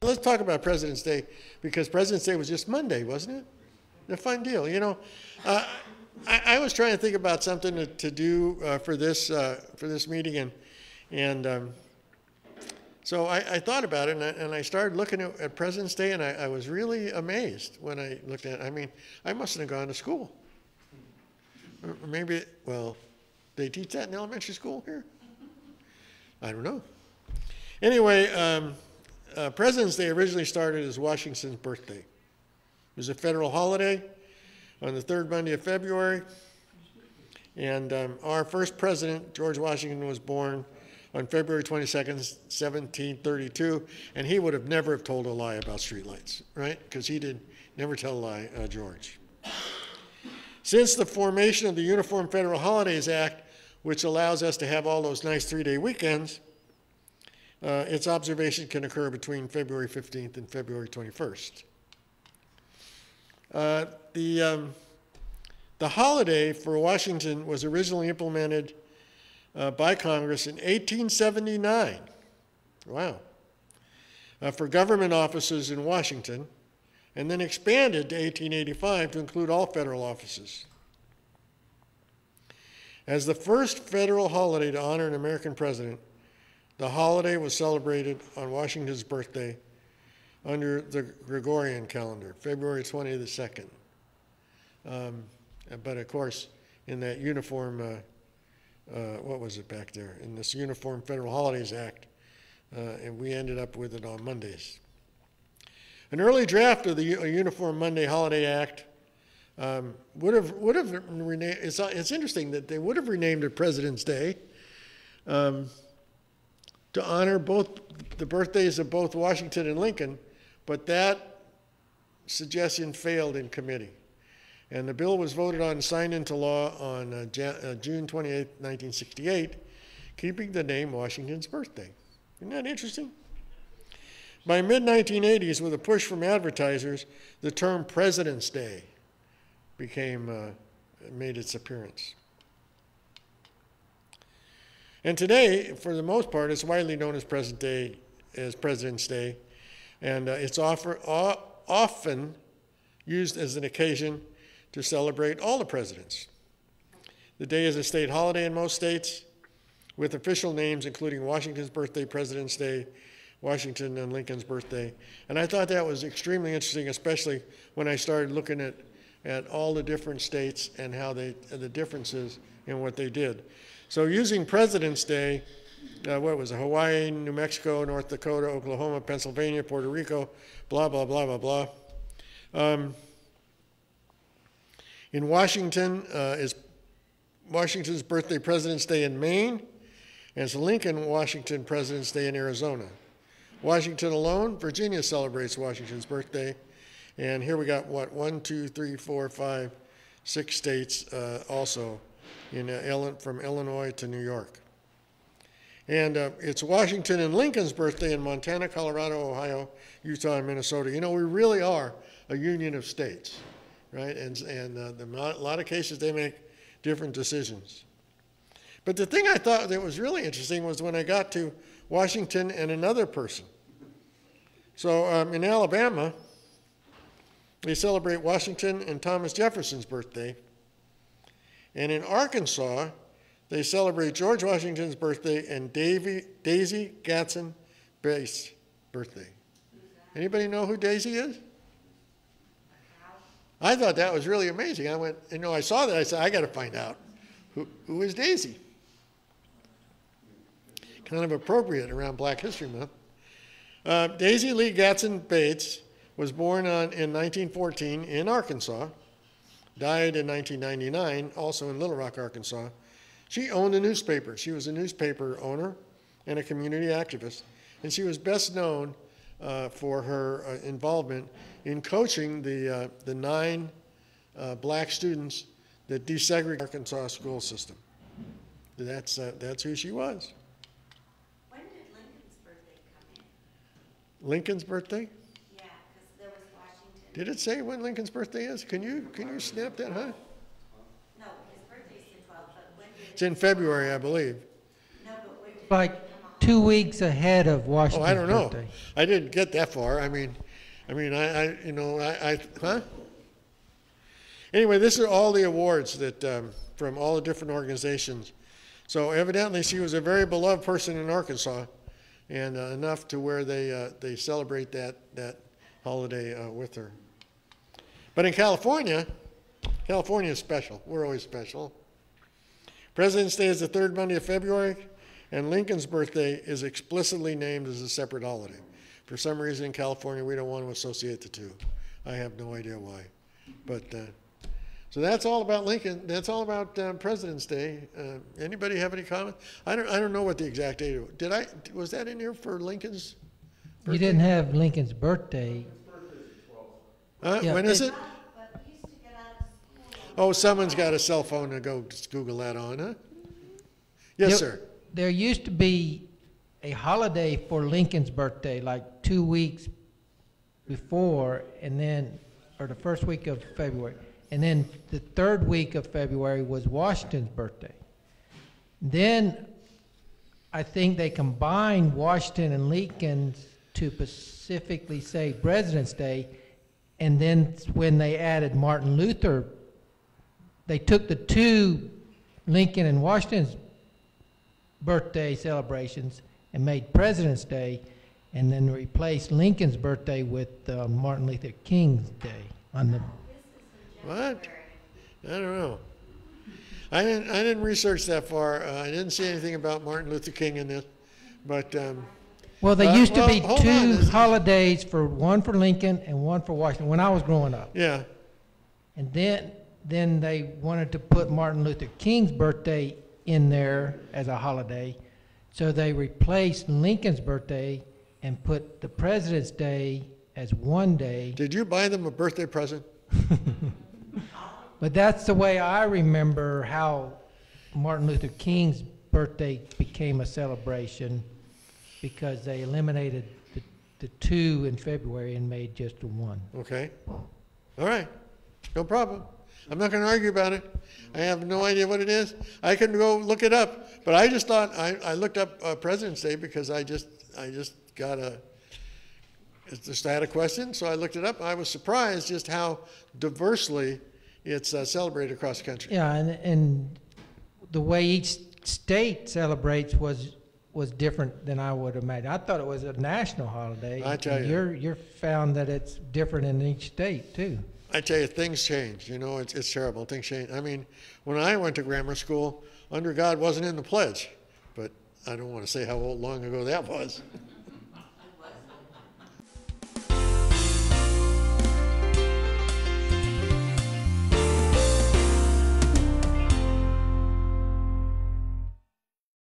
let's talk about President's Day, because President's Day was just Monday, wasn't it? A fun deal, you know. I was trying to think about something to do for this meeting, and so I thought about it, and I started looking at President's Day, and I was really amazed when I looked at it. I mean, I mustn't have gone to school. Or maybe, well, they teach that in elementary school here? I don't know. Anyway, President's Day originally started as Washington's birthday. It was a federal holiday on the third Monday of February. And our first president, George Washington, was born on February 22nd, 1732. And he would have never have told a lie about streetlights, right? Because he did never tell a lie, George. Since the formation of the Uniform Federal Holidays Act, which allows us to have all those nice 3-day weekends, its observation can occur between February 15th and February 21st. The holiday for Washington was originally implemented by Congress in 1879. Wow. For government offices in Washington, and then expanded to 1885 to include all federal offices. As the first federal holiday to honor an American president, the holiday was celebrated on Washington's birthday under the Gregorian calendar, February 22nd. But of course, in that uniform, what was it back there? In this Uniform Federal Holidays Act, and we ended up with it on Mondays. An early draft of the Uniform Monday Holiday Act would have renamed. It's interesting that they would have renamed it President's Day to honor both the birthdays of both Washington and Lincoln, but that suggestion failed in committee. And the bill was voted on and signed into law on June 28, 1968, keeping the name Washington's birthday. Isn't that interesting? By mid-1980s, with a push from advertisers, the term President's Day made its appearance. And today, for the most part, it's widely known as President's Day, and it's often used as an occasion to celebrate all the presidents. The day is a state holiday in most states, with official names including Washington's birthday, President's Day, Washington and Lincoln's birthday. And I thought that was extremely interesting, especially when I started looking at all the different states and how the differences in what they did. So using President's Day, what was it, Hawaii, New Mexico, North Dakota, Oklahoma, Pennsylvania, Puerto Rico, blah, blah, blah, blah, blah. In Washington is Washington's birthday, President's Day in Maine, and it's Lincoln, Washington, President's Day in Arizona. Washington alone, Virginia celebrates Washington's birthday. And here we got, what, 1, 2, 3, 4, 5, 6 states also from Illinois to New York. And it's Washington and Lincoln's birthday in Montana, Colorado, Ohio, Utah, and Minnesota. You know, we really are a union of states, right? And a lot of cases, they make different decisions. But the thing I thought that was really interesting was when I got to Washington and another person. So in Alabama, they celebrate Washington and Thomas Jefferson's birthday. And in Arkansas, they celebrate George Washington's birthday and Daisy Gatson Bates' birthday. Anybody know who Daisy is? I thought that was really amazing. I went, I saw that. I said, I got to find out who is Daisy. Kind of appropriate around Black History Month. Daisy Lee Gatson Bates was born in 1914 in Arkansas, died in 1999, also in Little Rock, Arkansas. She owned a newspaper. She was a newspaper owner and a community activist, and she was best known for her involvement in coaching the 9 black students that desegregated the Arkansas school system. That's who she was. When did Lincoln's birthday come in? Lincoln's birthday? Yeah, because there was Washington. Did it say when Lincoln's birthday is? Can you snap that, huh? No, his birthday's the 12th, but when did It's in February, I believe. No, but when did Like it come 2 weeks ahead of Oh, Washington's I don't know. birthday. I didn't get that far. Huh? Anyway, this are all the awards that from all the different organizations. So evidently, she was a very beloved person in Arkansas, and enough to where they celebrate that holiday with her. But in California, California is special. We're always special. President's Day is the third Monday of February, and Lincoln's birthday is explicitly named as a separate holiday. For some reason in California, we don't want to associate the two. I have no idea why. But so that's all about Lincoln. That's all about President's Day. Anybody have any comments? I don't know what the exact date was that in here for Lincoln's birthday? You didn't have Lincoln's birthday. Yeah, when is it? But we used to get out of school. Oh, someone's got a cell phone to go Google that on, huh? Yes, sir. There used to be a holiday for Lincoln's birthday, like 2 weeks before, and then, or the first week of February. And then the third week of February was Washington's birthday. Then I think they combined Washington and Lincoln's to specifically say President's Day. And then when they added Martin Luther, they took the two Lincoln and Washington's birthday celebrations and made President's Day, and then replaced Lincoln's birthday with Martin Luther King's Day on the. What? I don't know. I didn't research that far. I didn't see anything about Martin Luther King in this, but. Well, there used to be hold two on. holidays, one for Lincoln and one for Washington when I was growing up. Yeah. And then they wanted to put Martin Luther King's birthday in there as a holiday, so they replaced Lincoln's birthday and put the President's Day as one day. Did you buy them a birthday present? But that's the way I remember how Martin Luther King's birthday became a celebration, because they eliminated the two in February and made just the one. Okay. All right. No problem. I'm not going to argue about it. I have no idea what it is. I can go look it up. But I just thought, I looked up President's Day because I just had a question, so I looked it up. I was surprised just how diversely it's celebrated across the country. Yeah, and the way each state celebrates was different than I would imagine. I thought it was a national holiday. I tell you. You're found that it's different in each state too. I tell you, things change. You know, it's terrible. Things change. I mean, when I went to grammar school, under God wasn't in the pledge. But I don't want to say how long ago that was.